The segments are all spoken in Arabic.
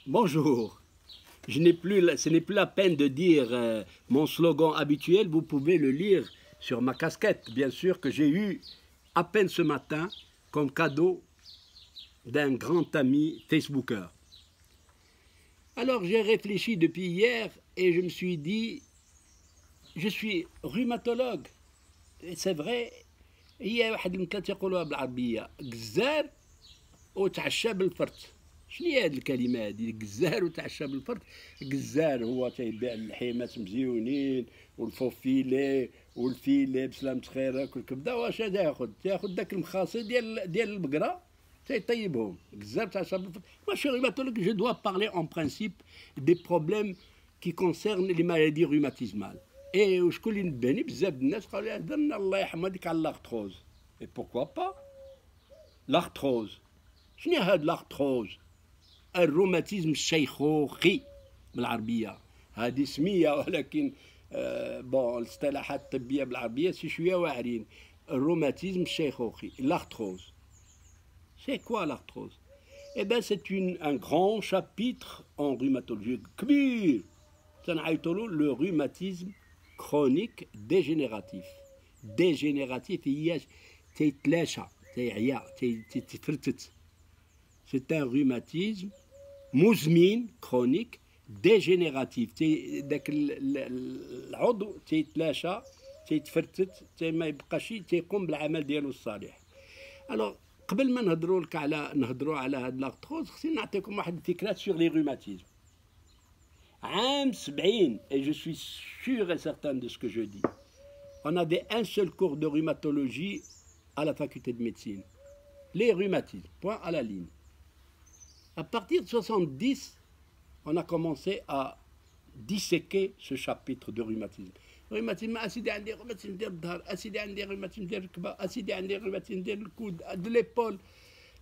Bonjour. Ce n'est plus la peine de dire mon slogan habituel. Vous pouvez le lire sur ma casquette, bien sûr, que j'ai eu à peine ce matin comme cadeau d'un grand ami Facebooker. Alors j'ai réfléchi depuis hier et je me suis dit, je suis rhumatologue. Et c'est vrai, هي واحد الكلمة يقولوها بالعربية جزار وتعشى بالفرت. شنو هي هذه الكلمة هذه جزار وتعشى بالفرت؟ جزار هو تيبيع اللحيمات مزيونين والفوفيلي والفيلي بسلامة خيرك والكبدة. واش هذا ياخذ داك المخاصي ديال البقرة تيطيبهم. جزار تعشى بالفرت. Moi je suis rhumatologue, je dois parler en principe des problèmes qui concernent les maladies rhumatismales. Et وشكون اللي نبهني بزاف الناس قالوا لي هضرنا الله يحمدك على l'arthrose. Et pourquoi pas l'arthrose. شنو هاد l'arthrose؟ الروماتيزم الشيخوخي بالعربية. هذه سمية ولكن بون الاصطلاحات الطبية بالعربية سي شوية واعرين. الروماتيزم الشيخوخي l'arthrose. C'est quoi l'arthrose? Eh bien c'est un grand chapitre en rhumatologie كبير تنعيطولو le rhumatisme chronique dégénératif. Dégénératif هي تيتلاشى تيعيا تيتفرتت. C'est un rhumatisme مزمن chronique dégénératif. داك العضو تيتلاشى تيتفرتت ما يبقاش تيقوم بالعمل ديالو الصالح. الوغ قبل ما نهضروا على هاد لاكتروز خصني نعطيكم واحد الفكرة sur les rhumatismes. عام 70, et je suis sûr et certain de ce que je dis, on avait un seul cours de rhumatologie à la faculté de médecine. Les rhumatismes, point à la ligne. À partir de 70, on a commencé à disséquer ce chapitre de rhumatisme. Rhumatisme, asidi عندي rhumatisme ديال الظهر, asidi عندي rhumatisme ديال الركبة, asidi عندي rhumatisme ديال الكود, de l'épaule.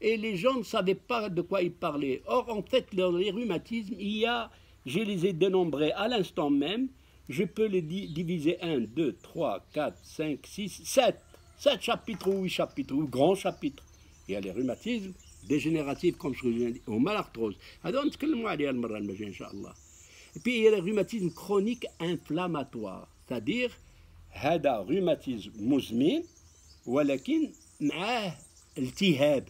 Et les gens ne savaient pas de quoi ils parlaient. Or, en fait, dans les rhumatismes, je les ai dénombrés à l'instant même. Je peux les diviser 1, 2, 3, 4, 5, 6, 7. 7 chapitres ou 8 chapitres, ou grands chapitres. Il y a les rhumatismes dégénératifs, comme je viens de dire, ou malarthrose. هذا نتكلموا عليها المرة المجاية إن شاء الله. Et puis il y a les rhumatismes chroniques inflammatoires. C'est-à-dire, هذا rhumatisme مزمن ولكن معاه التهاب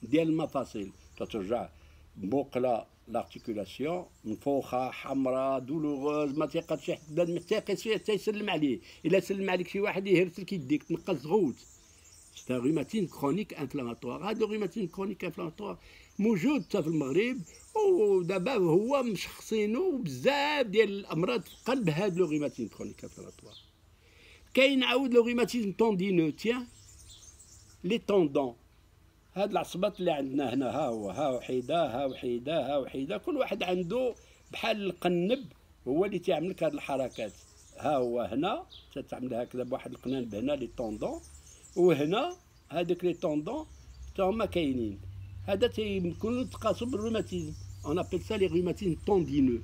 ديال المفاصل. تترجع مقلة l'articulation منفوخه حمراء دولوغوز ما تيقدش حتى تيقيس فيها حتى يسلم عليه. الا سلم عليك شي واحد يهرسلك يديك تنقص غوت. سي ان روماتيزم كرونيك انفلاماتوار. هذا الروماتيزم كرونيك انفلاماتوار موجود حتى في المغرب ودابا هو مشخصينو بزاف ديال الامراض في قلب هذا الروماتيزم كرونيك انفلاماتوار. كاين عاود لو روماتيزم طوندينو. تيان لي طوندون. هاد العصبات اللي عندنا هنا ها وحيده ها وحيده ها وحيده كل واحد عنده بحال القنب هو اللي تيعمل لك هاد الحركات. ها هو هنا تتعمل هكذا بواحد القنانب هنا لي طوندون وهنا هادوك لي طوندون حتى هما كاينين. هذا تيمكن تقاسو بالروماتيزم. On appelle ça les rhumatismes tendineux.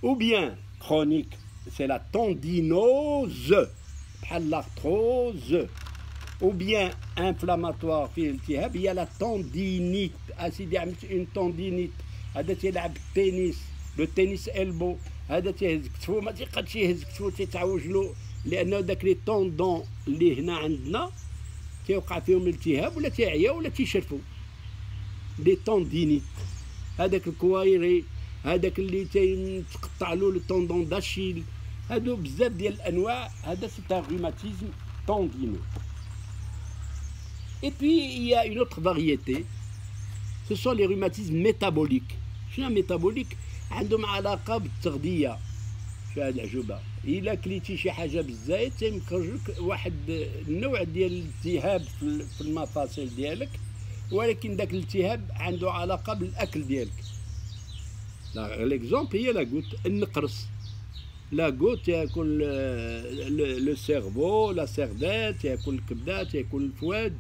Ou bien chronique, c'est la tendinose بحال l'arthrose. Ou bien inflammatoire في الالتهاب هي لا تندينيت. اسيدي عملت اون تندينيت. هذا تيلعب التنس لو تنس البو. هذا تيهز كتفو ما تيقدش يهز كتفو تيتعوج له لانه داك لي طوندون اللي هنا عندنا تيوقع فيهم التهاب ولا تيعيا ولا تيشرفوا. لي تندينيت. هذاك الكوايري هذاك اللي تيتقطع له لو طوندون داشيل. هادو بزاف ديال الانواع. هذا سي ان روماتيزم طوندينو. Et puis, il y a une autre variété, ce sont les rhumatismes métaboliques. شنو métabolique؟ عندهم علاقة بالتغذية. شو هاد العجوبة؟ إلا كليتي شي حاجة بالزايد تيخرجلك واحد النوع ديال الالتهاب في المفاصل ديالك ولكن داك الالتهاب عنده علاقة بالأكل ديالك. ليكزومبل هي لاكوت النقرس. لاكوت ياكل لو سيرفو لا سيردات ياكل الكبدة ياكل الفواد.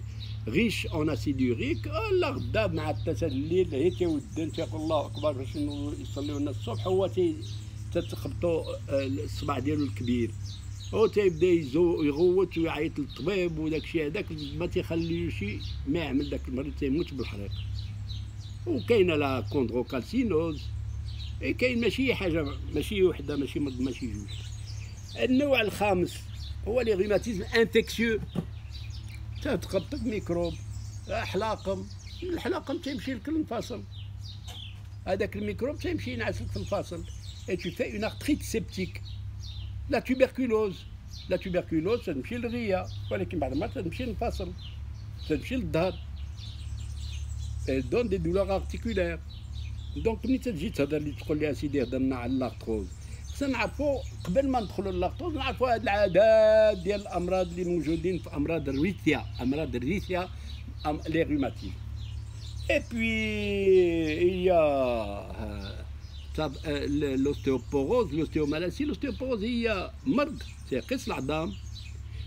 غيش اون اسيد يوريك. لا غدا مع التسال الليل هي تيودن تيقول الله اكبر باش يصليو لنا الصبح هو تتخبطو الصبع ديالو الكبير هو تيبدا يغوت ويعيط للطبيب وداك الشيء هذاك ما تيخليوش ما يعمل. داك المريض تيموت بالحريق. وكاينه لا كوندروكالسينوز، كاين ماشي حاجه، ماشي وحده، ماشي مرض، ماشي جوج. النوع الخامس هو لي روماتيزم انفيكسيو، تتخبط ميكروب حلاقم، الحلاقم تيمشي لك المفاصل، هذاك الميكروب تيمشي ينعسلك في المفاصل، اي تو في اون ارتريت سيبتيك. لا توبركولوز، لا توبركولوز تمشي للرئه، ولكن بعض المرات تمشي للمفاصل، تمشي للظهر، دون دي دولور ارتيكولير. دونك ملي تجي تهضر لي تقول لي اسيدي هضرنا على اللاكتوز، خصنا نعرفوا قبل ما ندخلوا للاكتوز نعرفوا هاد العادات ديال الامراض اللي موجودين في امراض الريثيا، امراض الريثيا، لي روماتيزم. اي بوي l'ostéoporose, l'ostéomalacie. L'ostéoporose هي مرض تيقيس العظام،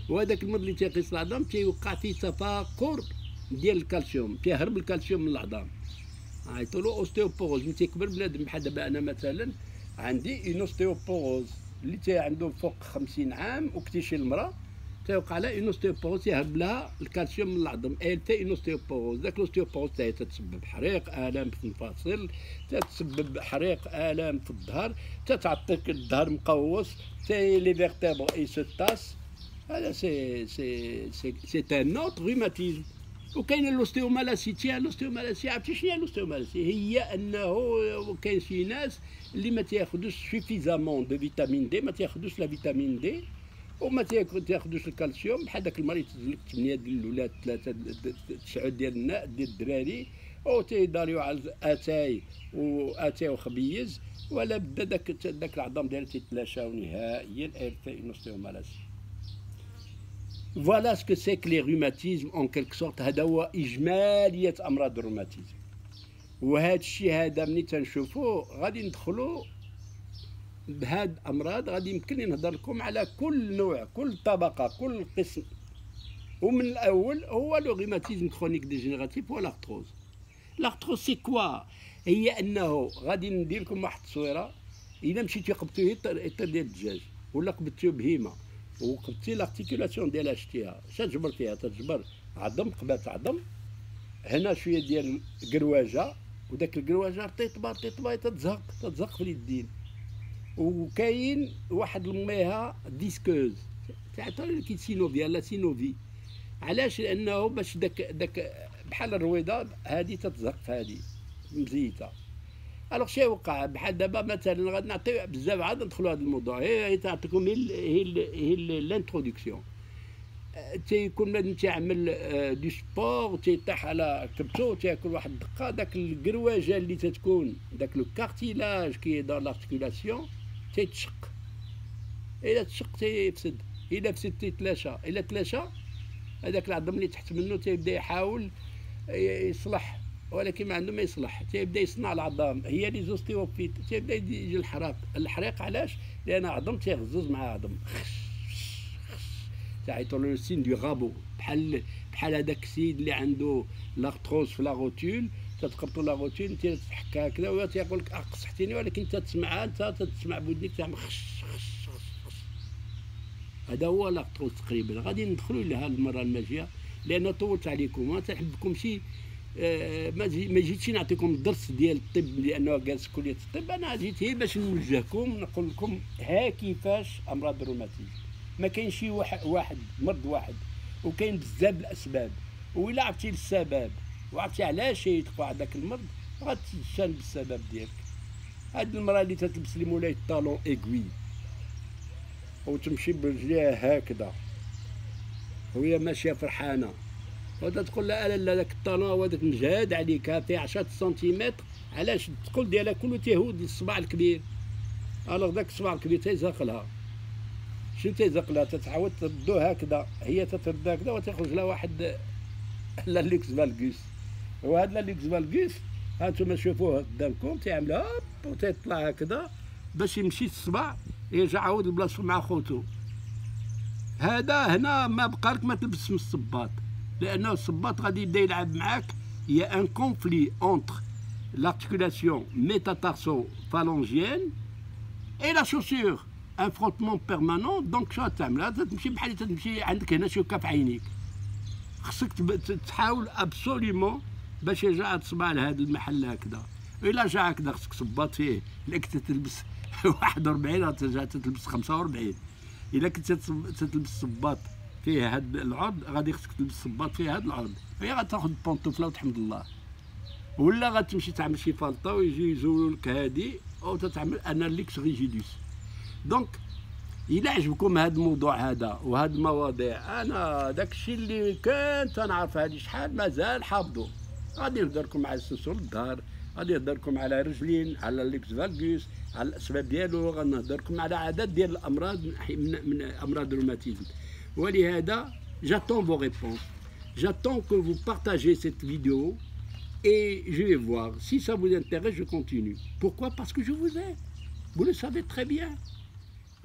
وهذاك المرض اللي تيقيس العظام تيوقع فيه تفاقر ديال الكالسيوم، تيهرب الكالسيوم من العظام، عيطوا له اوستيوبوروز. ملي تيكبر بنادم بحال دابا انا مثلا عندي اون اوستيوبوروز اللي عنده فوق 50 عام وكتيشي المراه تيوقع لها اون اوستيوبوروز، تيهرب لها الكالسيوم من العظم، ايل تي اون اوستيوبوروز. داك الاوستيوبوروز تتسبب حريق، الام في المفاصل، تتسبب حريق، الام في الظهر، تتعطيك الظهر مقوس، تي لي فيرتيبر اي سو تاس. هذا سي ان اوتر روماتيزم. وكاين الاوستيومالاسي. الاوستيومالاسي عرفتي شنو هي الاوستيومالاسي؟ هي انه كاين شي ناس اللي ما تياخذوش سوفيزامون دو فيتامين دي، ما تياخذوش لا فيتامين دي وما تياخذوش الكالسيوم، بحال داك المريض تزلك 8 ديال الاولاد، 3 9 ديال الدراري، او تيداريو على اتاي وخبيز، ولا بدا داك العظام ديالو تيتلاشاو نهائيا. ايرتي الاوستيومالاسي. فوالا سكو سي كو لي روماتيزم اون كيلك سورت. هذا هو اجماليه امراض الروماتيزم. وهذا الشيء هذا ملي تنشوفوه غادي ندخلوا بهاد الامراض، غادي يمكن لي نهضر لكم على كل نوع، كل طبقه، كل قسم. ومن الاول هو لو روماتيزم كرونيك ديجينيراتيف هو لارتروز. لارتروز سي كوا؟ هي انه غادي ندير لكم واحد التصويره. الا مشيتي قبضتي اطر ديال الدجاج ولا قبضتي بهيمه وقبضتي لارتيكولاسيون ديالها شتيها، تجبر فيها، تجبر عظم قبات عظم، هنا شويه ديال قرواجه، وداك القرواجه طيطبه تتزهق في اليدين. وكاين واحد الميها ديسكوز تعطي كي سينوفيا لا سينوفي. علاش؟ لانه باش داك بحال الرويضه هذه تتزهق في هذه مزيته. الوغ شي وقع بحال دابا مثلا غادي نعطيو بزاف، عاد ندخلوا هذا الموضوع، هي تعطيكم هي لانتروداكسيون. تيكون بنادم تيعمل دو سبور، تيطيح على كبتو، تياكل واحد الدقه، داك القرواجه اللي تتكون داك لو كارتيلاج كي دار لارتيكولاسيون تيتشق. الا تشق تيفسد، الا فسد تيتلاشى، الا تلاشى هذاك العظم اللي تحت منه تيبدا يحاول يصلح، ولكن ما عنده ما يصلح، تيبدا يصنع العظام، هي لي زوستيوفيت، تيبدا يجي الحريق. علاش؟ لان عظم تيغزوز مع عظم، تعيطوا له سين دو غابو، بحال هذاك السيد اللي عنده لاغتروز في لاغوتول، تتقبطوا لاغوتول تيتحك هكذا ولا تيقول لك قصحتيني، ولكن انت تسمعها، انت تسمع بودنك تعمل خش خش خش. هذا هو لاغتروز تقريبا. غادي ندخلوا لها المره الماجيه لان طولت عليكم، ما تنحبكم شي ما جيتش نعطيكم الدرس ديال الطب لانه جالس كليه الطب، انا جيت هي باش نوجهكم، نقول لكم ها كيفاش امراض الروماتيزم. ما كاينش شي واحد مرض واحد، وكاين بزاف الاسباب، وإلا عرفتي السبب وعرفتي علاش يتقع هذاك المرض غتشان بالسبب ديالك. هاد المراه اللي تتلبس لي مولاي الطالون ايكوي وتمشي برجليها هكذا وهي ماشيه فرحانه، ودا تقول لها لا داك الطالون هو داك مجهد عليك فيه 10 سنتيمتر، علاش الثقل ديالها كله تيهود للصباع الكبير، الوغ داك الصباع الكبير تيزهق لها. شنو تيزهق لها؟ تتعاود تردو هكذا، هي تترد هكذا وتخرج لها واحد لا لوكس فالغوس. وهاد لا لوكس فالغوس هانتوما شوفوه قدامكم، تيعمل هوب وتيطلع هكذا باش يمشي الصباع يرجع عاود لبلاصتو مع خوتو. هذا هنا ما بقى لك ما تلبس من الصباط، لانه الصباط غادي يبدا يلعب معاك. هي ان كونفلي اونتر l'articulation métatarso-phalangienne et la chaussure. ان فروتمون بيرمانون. دونك شنو تعمل؟ تمشي بحال تمشي عندك هنا شوكه في عينيك، خصك تحاول ابسوليومون باش يرجع تصبع لهذا المحل هكذا. الا جا هكذا خصك تصبط فيه، الا كنت تلبس 41 ترجع تلبس 45. الا كنت تلبس صباط فيه هاد العرض غادي خصك تلبس صباط فيه هاد العرض، هي غتاخذ بونطوفله وتحمد الله. ولا غتمشي تعمل شي فالطه ويجي يزولوا لك هادي او تتعمل اناليكس ريجيدوس. دونك إلا عجبكم هذا الموضوع هذا وهذه المواضيع، أنا داكشي اللي كنت نعرف هذه شحال مازال حافظو. غادي نهضر لكم على السنسور الظهر، غادي نهضر لكم على رجلين، على الليكس فالغوس، على الأسباب ديالو، غادي نهضر لكم على عدد ديال الأمراض من أمراض الروماتيزم. ولهذا j'attends vos réponses. J'attends que vous partagez cette vidéo et je vais voir. Si ça vous intéresse, je continue. Pourquoi? Parce que je vous aime. Vous le savez très bien.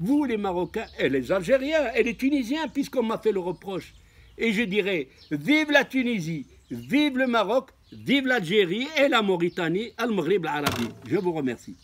Vous, les Marocains, et les Algériens, et les Tunisiens, puisqu'on m'a fait le reproche. Et je dirais, vive la Tunisie, vive le Maroc, vive l'Algérie et la Mauritanie, Al-Maghrib al-Arabi. Je vous remercie.